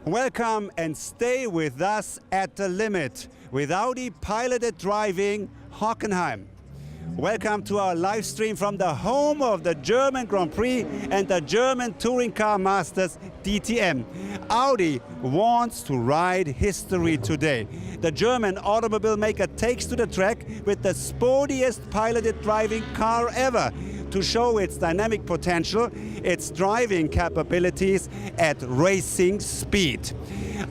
Welcome and stay with us at the limit with Audi piloted driving Hockenheim. Welcome to our live stream from the home of the German Grand Prix and the German Touring Car Masters DTM. Audi wants to write history today. The German automobile maker takes to the track with the sportiest piloted driving car ever to show its dynamic potential, its driving capabilities at racing speed.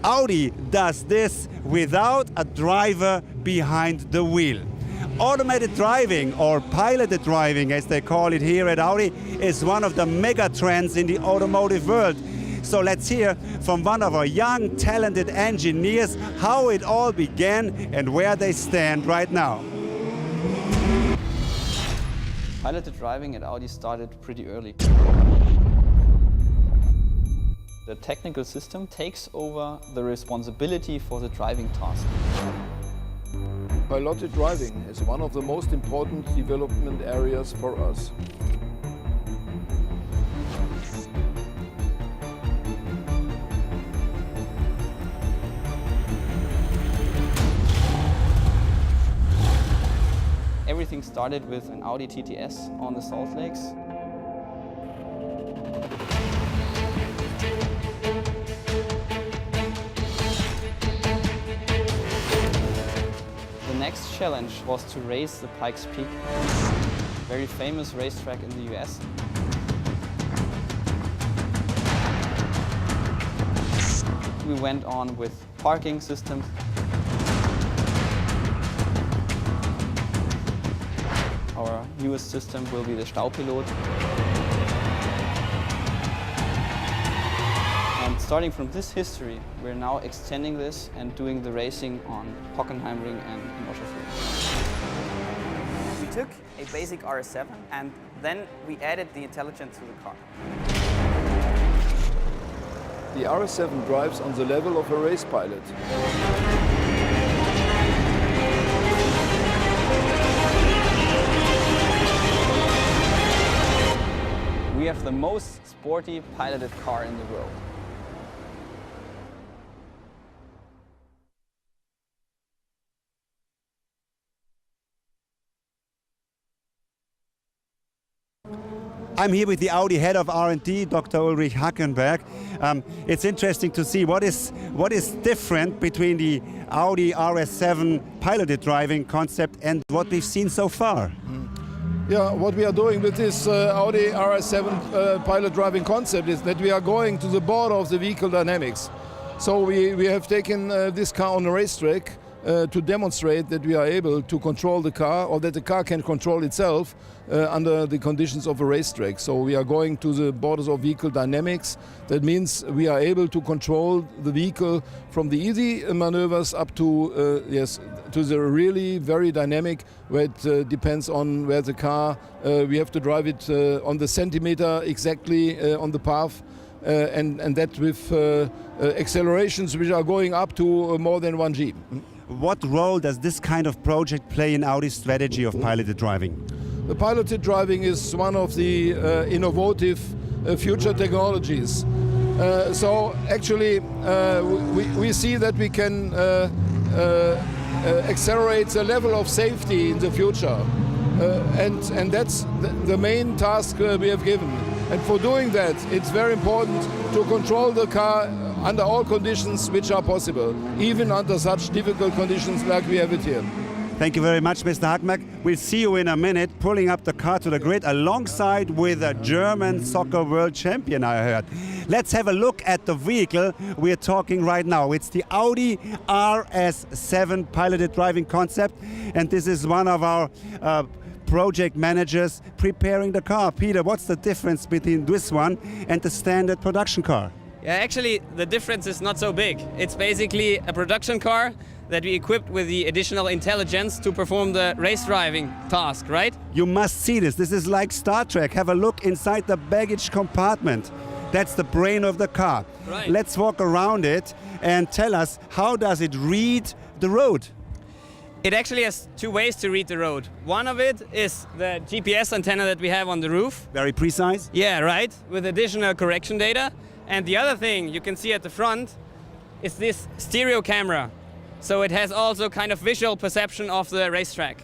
Audi does this without a driver behind the wheel. Automated driving, or piloted driving as they call it here at Audi, is one of the mega trends in the automotive world. So let's hear from one of our young, talented engineers how it all began and where they stand right now. Piloted driving at Audi started pretty early. The technical system takes over the responsibility for the driving task. Piloted driving is one of the most important development areas for us. Everything started with an Audi TTS on the Salt Lakes. The next challenge was to race the Pikes Peak, very famous racetrack in the US. We went on with parking systems. Our newest system will be the Staupilot. And starting from this history, we're now extending this and doing the racing on Hockenheimring and in Oschersleben. We took a basic RS7 and then we added the intelligence to the car. The RS7 drives on the level of a race pilot. We have the most sporty piloted car in the world. I'm here with the Audi head of R&D, Dr. Ulrich Hackenberg. It's interesting to see what is different between the Audi RS7 piloted driving concept and what we've seen so far. Yeah, what we are doing with this Audi RS7 pilot driving concept is that we are going to the border of the vehicle dynamics. So we have taken this car on a racetrack to demonstrate that we are able to control the car, or that the car can control itself under the conditions of a racetrack. So we are going to the borders of vehicle dynamics. That means we are able to control the vehicle from the easy maneuvers up to to the really very dynamic, where it depends on where the car, we have to drive it on the centimeter exactly on the path, and that with accelerations which are going up to more than 1 G. What role does this kind of project play in Audi's strategy of piloted driving? The piloted driving is one of the innovative future technologies. So actually we see that we can accelerate the level of safety in the future. And that's the main task we have given. And for doing that, it's very important to control the car under all conditions which are possible, even under such difficult conditions like we have it here. Thank you very much, Mr. Hackenberg. We'll see you in a minute pulling up the car to the grid alongside with a German soccer world champion, I heard. Let's have a look at the vehicle we're talking right now. It's the Audi RS7 piloted driving concept, and this is one of our project managers preparing the car. Peter, what's the difference between this one and the standard production car? Yeah, actually the difference is not so big. It's basically a production car that we equipped with the additional intelligence to perform the race driving task, right? You must see this. This is like Star Trek. Have a look inside the baggage compartment. That's the brain of the car. Right. Let's walk around it and tell us, how does it read the road? It actually has two ways to read the road. One of it is the GPS antenna that we have on the roof. Very precise. Yeah, right, with additional correction data. And the other thing you can see at the front is this stereo camera. So it has also kind of visual perception of the racetrack.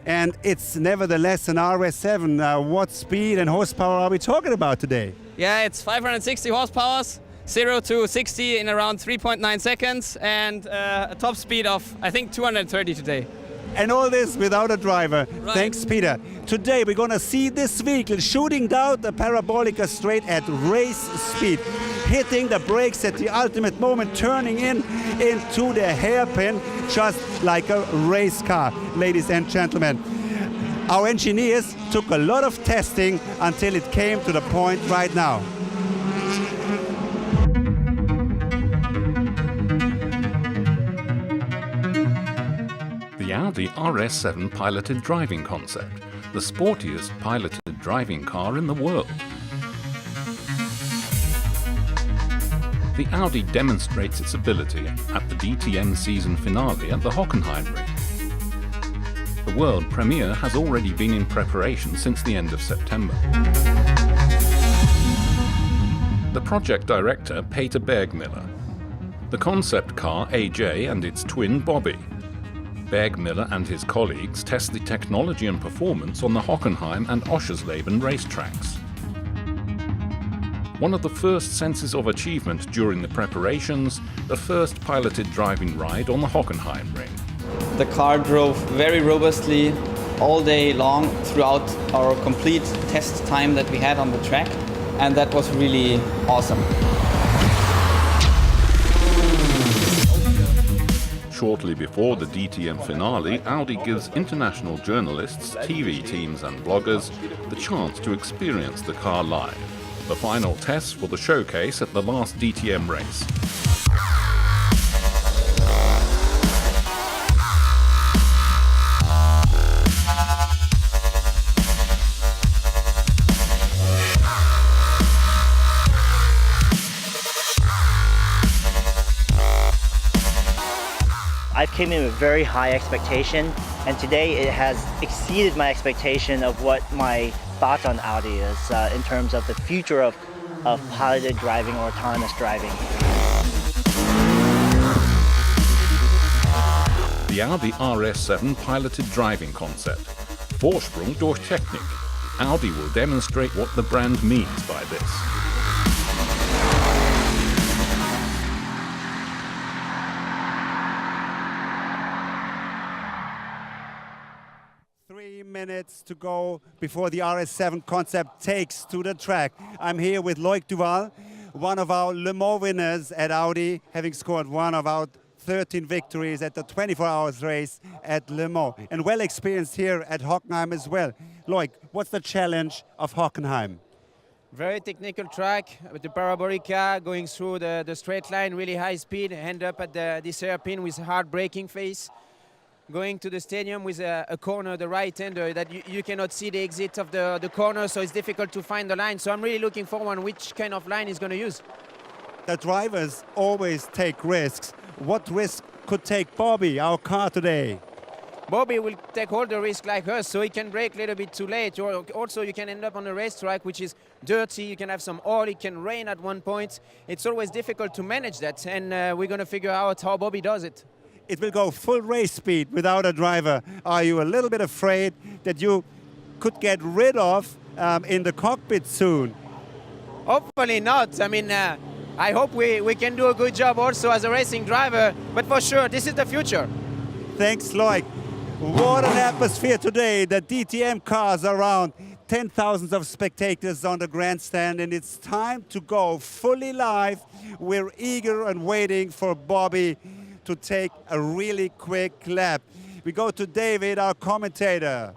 And it's nevertheless an RS7. What speed and horsepower are we talking about today? Yeah, it's 560 horsepower, 0 to 60 in around 3.9 seconds, and a top speed of, I think, 230 today. And all this without a driver. Right. Thanks, Peter. Today we're going to see this vehicle shooting down the parabolica straight at race speed, hitting the brakes at the ultimate moment, turning into the hairpin, just like a race car, ladies and gentlemen. Our engineers took a lot of testing until it came to the point right now. The Audi RS7 piloted driving concept, the sportiest piloted driving car in the world. The Audi demonstrates its ability at the DTM season finale at the Hockenheim Ring. The world premiere has already been in preparation since the end of September. The project director, Peter Bergmiller. The concept car, AJ, and its twin, Bobby. Bergmiller and his colleagues test the technology and performance on the Hockenheim and Oschersleben racetracks. One of the first senses of achievement during the preparations, the first piloted driving ride on the Hockenheim Ring. The car drove very robustly all day long throughout our complete test time that we had on the track, and that was really awesome. Shortly before the DTM finale, Audi gives international journalists, TV teams and bloggers the chance to experience the car live. The final tests for the showcase at the last DTM race. I came in with very high expectation, and today it has exceeded my expectation of what my thoughts on Audi is in terms of the future of piloted driving or autonomous driving. The Audi RS7 piloted driving concept. Vorsprung durch Technik. Audi will demonstrate what the brand means by this. Minutes to go before the RS7 concept takes to the track. I'm here with Loic Duval, one of our Le Mans winners at Audi, having scored one of our 13 victories at the 24 hours race at Le Mans, and well experienced here at Hockenheim as well. Loic, what's the challenge of Hockenheim? Very technical track with the parabolica going through the straight line, really high speed, end up at this hairpin with hard braking phase. Going to the stadium with a corner, the right-hander, that you cannot see the exit of the corner, so it's difficult to find the line. So I'm really looking forward on which kind of line he's going to use. The drivers always take risks. What risk could take Bobby, our car today? Bobby will take all the risk like us, so he can brake a little bit too late. Or also you can end up on a racetrack which is dirty, you can have some oil, it can rain at one point. It's always difficult to manage that, and we're going to figure out how Bobby does it. It will go full race speed without a driver. Are you a little bit afraid that you could get rid of in the cockpit soon? Hopefully not. I mean, I hope we can do a good job also as a racing driver, but for sure, this is the future. Thanks, Loic. What an atmosphere today. The DTM cars around, 10,000 of spectators on the grandstand, and it's time to go fully live. We're eager and waiting for Bobby to take a really quick lap. We go to David, our commentator.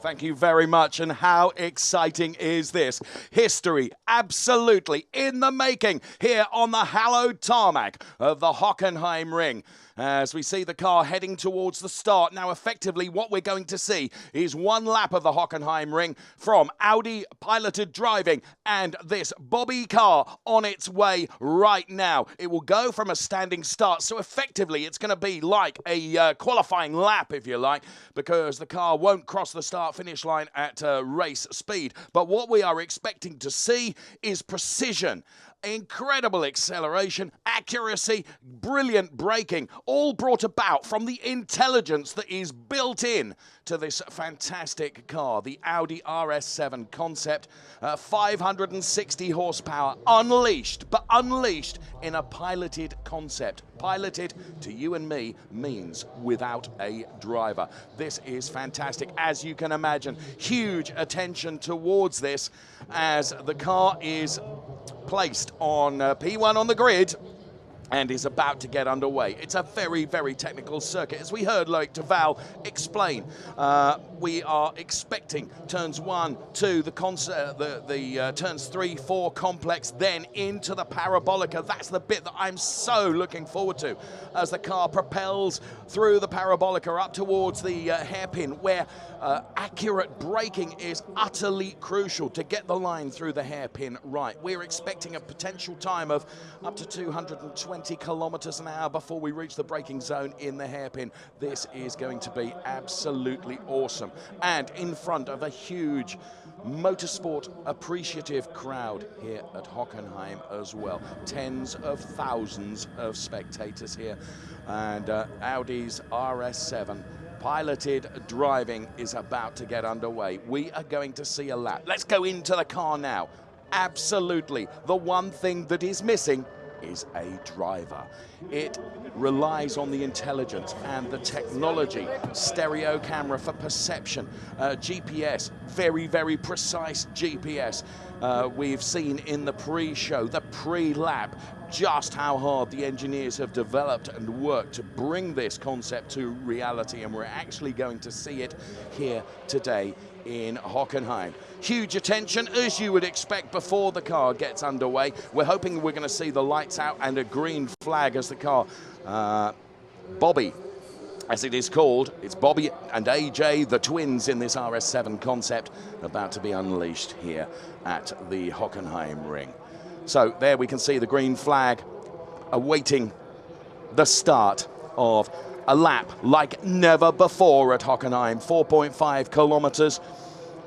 Thank you very much, and how exciting is this? History absolutely in the making here on the hallowed tarmac of the Hockenheim Ring. As we see the car heading towards the start. Now, effectively, what we're going to see is one lap of the Hockenheim Ring from Audi piloted driving, and this Bobby car on its way right now. It will go from a standing start, so effectively it's going to be like a qualifying lap, if you like, because the car won't cross the start-finish line at race speed. But what we are expecting to see is precision incredible acceleration, accuracy, brilliant braking, all brought about from the intelligence that is built in to this fantastic car, the Audi RS7 concept. 560 horsepower, unleashed, but unleashed in a piloted concept. Piloted, to you and me, means without a driver. This is fantastic. As you can imagine, huge attention towards this as the car is placed on P1 on the grid and is about to get underway. It's a very, very technical circuit. As we heard Loic de Waal explain, we are expecting turns 1, 2, the turns 3, 4 complex, then into the parabolica. That's the bit that I'm so looking forward to as the car propels through the parabolica up towards the hairpin, where accurate braking is utterly crucial to get the line through the hairpin right. We're expecting a potential time of up to 220 kilometers an hour before we reach the braking zone in the hairpin. This is going to be absolutely awesome. And in front of a huge motorsport appreciative crowd here at Hockenheim as well. Tens of thousands of spectators here. And Audi's RS7 piloted driving is about to get underway. We are going to see a lap. Let's go into the car now. Absolutely. The one thing that is missing is a driver. It relies on the intelligence and the technology. Stereo camera for perception, GPS, very, very precise GPS. We've seen in the pre-show, the pre-lap, just how hard the engineers have developed and worked to bring this concept to reality, and we're actually going to see it here today in Hockenheim. Huge attention, as you would expect, before the car gets underway. We're hoping we're going to see the lights out and a green flag as the car, Bobby, as it is called, it's Bobby and AJ, the twins in this RS7 concept, about to be unleashed here at the Hockenheim ring. So there we can see the green flag awaiting the start of a lap like never before at Hockenheim. 4.5 kilometers.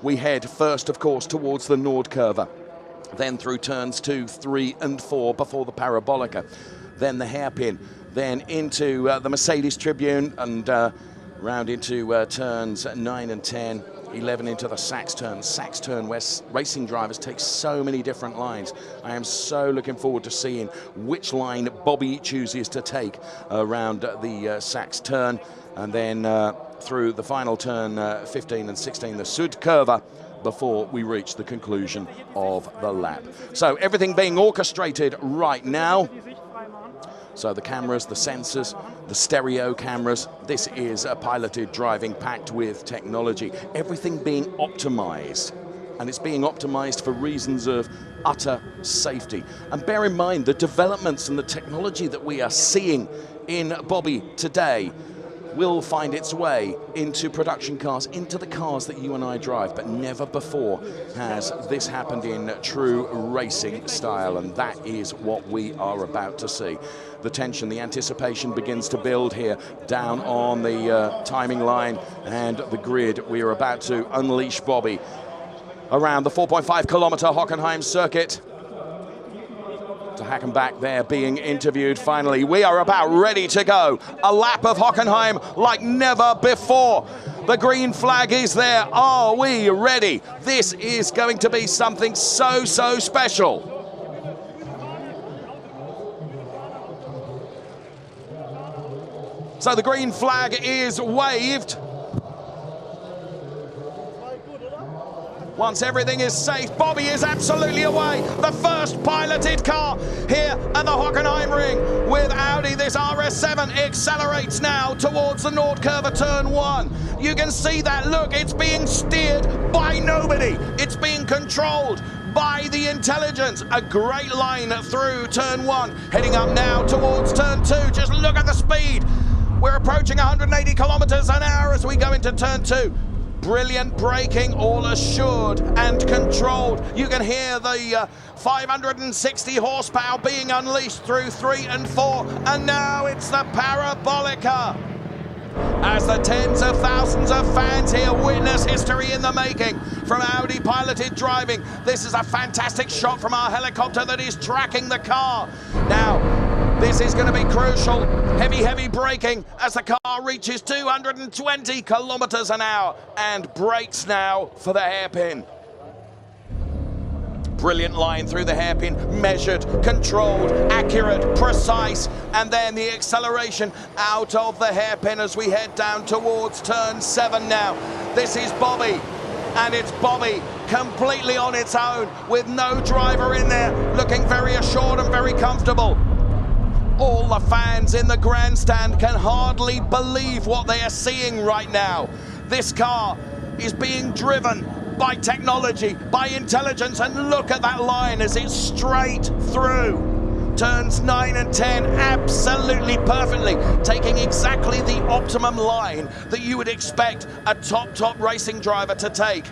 We head first, of course, towards the Nordkurve, then through turns 2, 3 and 4 before the parabolica, then the hairpin, then into the Mercedes Tribune and round into turns 9 and 10, 11 into the Sachs turn where racing drivers take so many different lines. I am so looking forward to seeing which line Bobby chooses to take around the Sachs turn, and then through the final turn 15 and 16, the Südkurve, before we reach the conclusion of the lap. So everything being orchestrated right now. So the cameras, the sensors, the stereo cameras, this is a piloted driving packed with technology. Everything being optimized, and it's being optimized for reasons of utter safety. And bear in mind the developments and the technology that we are seeing in Bobby today will find its way into production cars, into the cars that you and I drive, but never before has this happened in true racing style, and that is what we are about to see. The tension, the anticipation begins to build here down on the timing line and the grid. We are about to unleash Bobby around the 4.5 kilometer Hockenheim circuit. To Hackenbach there being interviewed finally. We are about ready to go. A lap of Hockenheim like never before. The green flag is there. Are we ready? This is going to be something so, so special. So the green flag is waved. Once everything is safe, Bobby is absolutely away. The first piloted car here at the Hockenheim ring with Audi. This RS7 accelerates now towards the Nordkurve turn 1. You can see that, look, it's being steered by nobody. It's being controlled by the intelligence. A great line through turn 1, heading up now towards turn 2. Just look at the speed. We're approaching 180 kilometers an hour as we go into turn 2. Brilliant braking, all assured and controlled. You can hear the 560 horsepower being unleashed through 3 and 4. And now it's the parabolica. as the tens of thousands of fans here witness history in the making from Audi piloted driving. This is a fantastic shot from our helicopter that is tracking the car. Now, this is going to be crucial. Heavy braking as the car reaches 220 kilometers an hour and brakes now for the hairpin. Brilliant line through the hairpin, measured, controlled, accurate, precise, and then the acceleration out of the hairpin as we head down towards turn 7 now. This is Bobby, and it's Bobby completely on its own with no driver in there, looking very assured and very comfortable. All the fans in the grandstand can hardly believe what they are seeing right now. This car is being driven by technology, by intelligence, and look at that line as it's straight through. Turns 9 and 10 absolutely perfectly, taking exactly the optimum line that you would expect a top racing driver to take.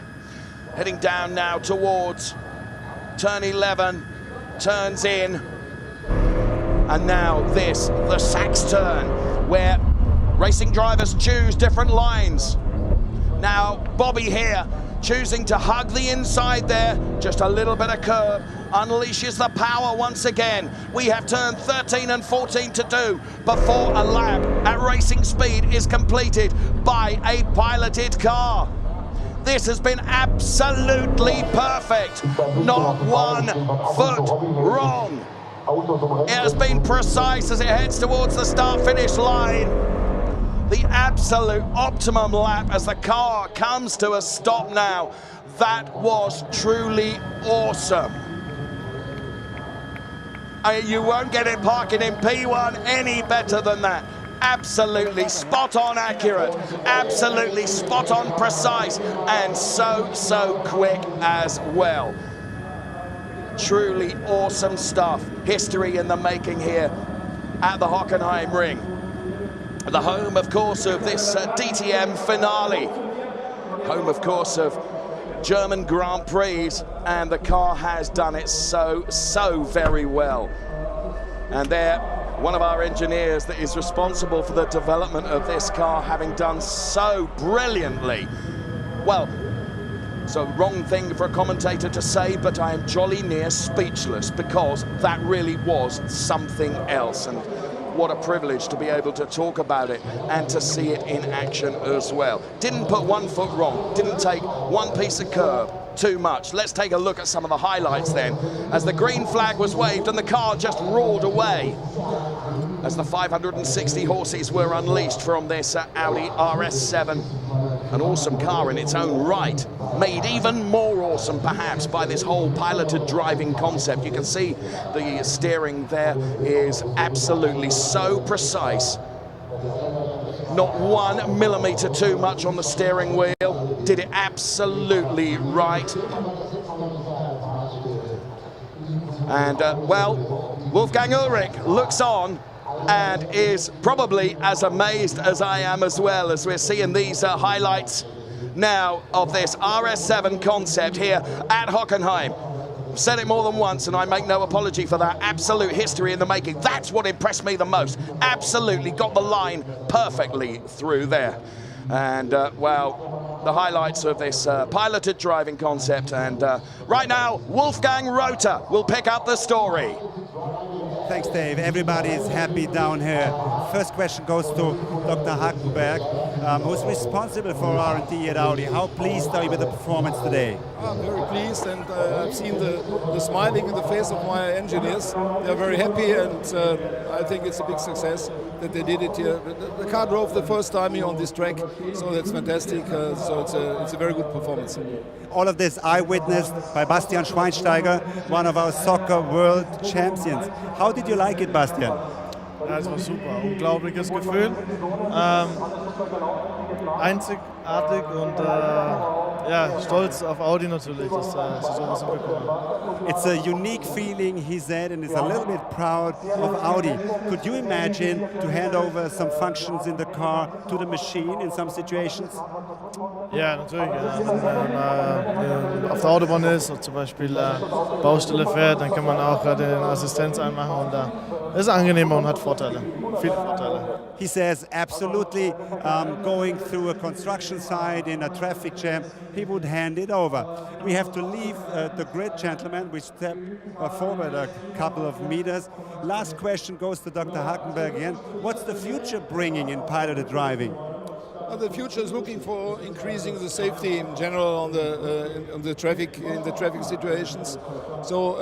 Heading down now towards turn 11, turns in, and now this, the Sachs turn, where racing drivers choose different lines. Now, Bobby here, choosing to hug the inside there, just a little bit of curve, unleashes the power once again. We have turn 13 and 14 to do before a lap at racing speed is completed by a piloted car. This has been absolutely perfect, not 1 foot wrong. It has been precise as it heads towards the start-finish line. The absolute optimum lap as the car comes to a stop now. That was truly awesome. You won't get it parking in P1 any better than that. Absolutely spot on accurate, absolutely spot on precise, and so quick as well. Truly awesome stuff. History in the making here at the Hockenheim Ring. The home, of course, of this DTM finale. Home, of course, of German Grand Prix, and the car has done it so very well. And there, one of our engineers that is responsible for the development of this car, having done so brilliantly. Well, it's a wrong thing for a commentator to say, but I am jolly near speechless, because that really was something else. And what a privilege to be able to talk about it and to see it in action as well. Didn't put 1 foot wrong, didn't take one piece of curb too much. Let's take a look at some of the highlights then, as the green flag was waved and the car just roared away as the 560 horses were unleashed from this Audi RS7. An awesome car in its own right, made even more awesome perhaps by this whole piloted driving concept. You can see the steering there is absolutely so precise. Not 1 millimeter too much on the steering wheel. Did it absolutely right. And well, Wolfgang Ulrich looks on and is probably as amazed as I am as well, as we're seeing these highlights now of this RS7 concept here at Hockenheim. I've said it more than once, and I make no apology for that. Absolute history in the making. That's what impressed me the most. Absolutely got the line perfectly through there. And well, the highlights of this piloted driving concept. And right now, Wolfgang Rother will pick up the story. Thanks, Dave. Everybody is happy down here. First question goes to Dr. Hackenberg, who's responsible for R&D at Audi. How pleased are you with the performance today? I'm very pleased, and I've seen the smiling in the face of my engineers. They're very happy, and I think it's a big success that they did it here. The car drove the first time here on this track, so that's fantastic. So it's a very good performance. All of this eyewitnessed by Bastian Schweinsteiger, one of our soccer world champions. How did you like it, Bastian? Ja, es war super, unglaubliches Gefühl, einzigartig und ja, stolz auf Audi natürlich, dass sie sowas hinbekommen. It's a unique feeling, he said, and is a little bit proud of Audi. Could you imagine to hand over some functions in the car to the machine in some situations? Ja, natürlich. Wenn man auf der Autobahn ist und zum Beispiel Baustelle fährt, dann kann man auch den Assistenz anmachen und da ist angenehmer und hat Vorteile, viele Vorteile. He says absolutely going through a construction site in a traffic jam, he would hand it over. We have to leave the grid, gentlemen. We step forward a couple of meters. Last question goes to Dr. Hakenberg again. What's the future bringing in piloted driving? The future is looking for increasing the safety in general on the traffic in the traffic situations. So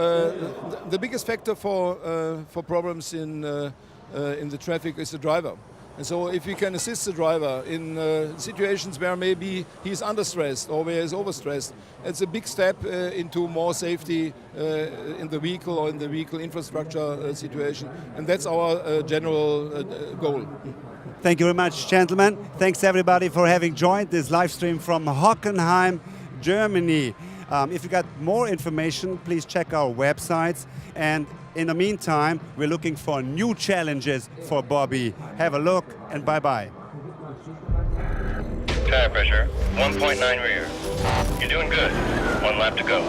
the biggest factor for problems in the traffic is the driver. And so if we can assist the driver in situations where maybe he's under stressed or where he's overstressed, it's a big step into more safety in the vehicle or in the vehicle infrastructure situation. And that's our general goal. Thank you very much, gentlemen. Thanks everybody for having joined this live stream from Hockenheim, Germany. If you got more information, please check our websites. And in the meantime, we're looking for new challenges for Bobby. Have a look and bye-bye. Tire pressure, 1.9 rear. You're doing good. 1 lap to go.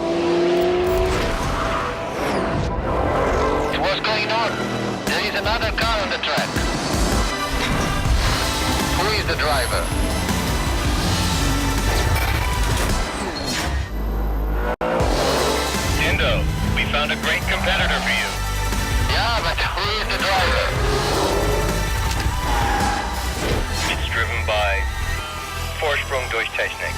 Hey, what's going on? There is another car on the track. Who is the driver? Dindo, we found a great competitor for you. Yeah, but who is the driver? It's driven by Vorsprung durch Technik.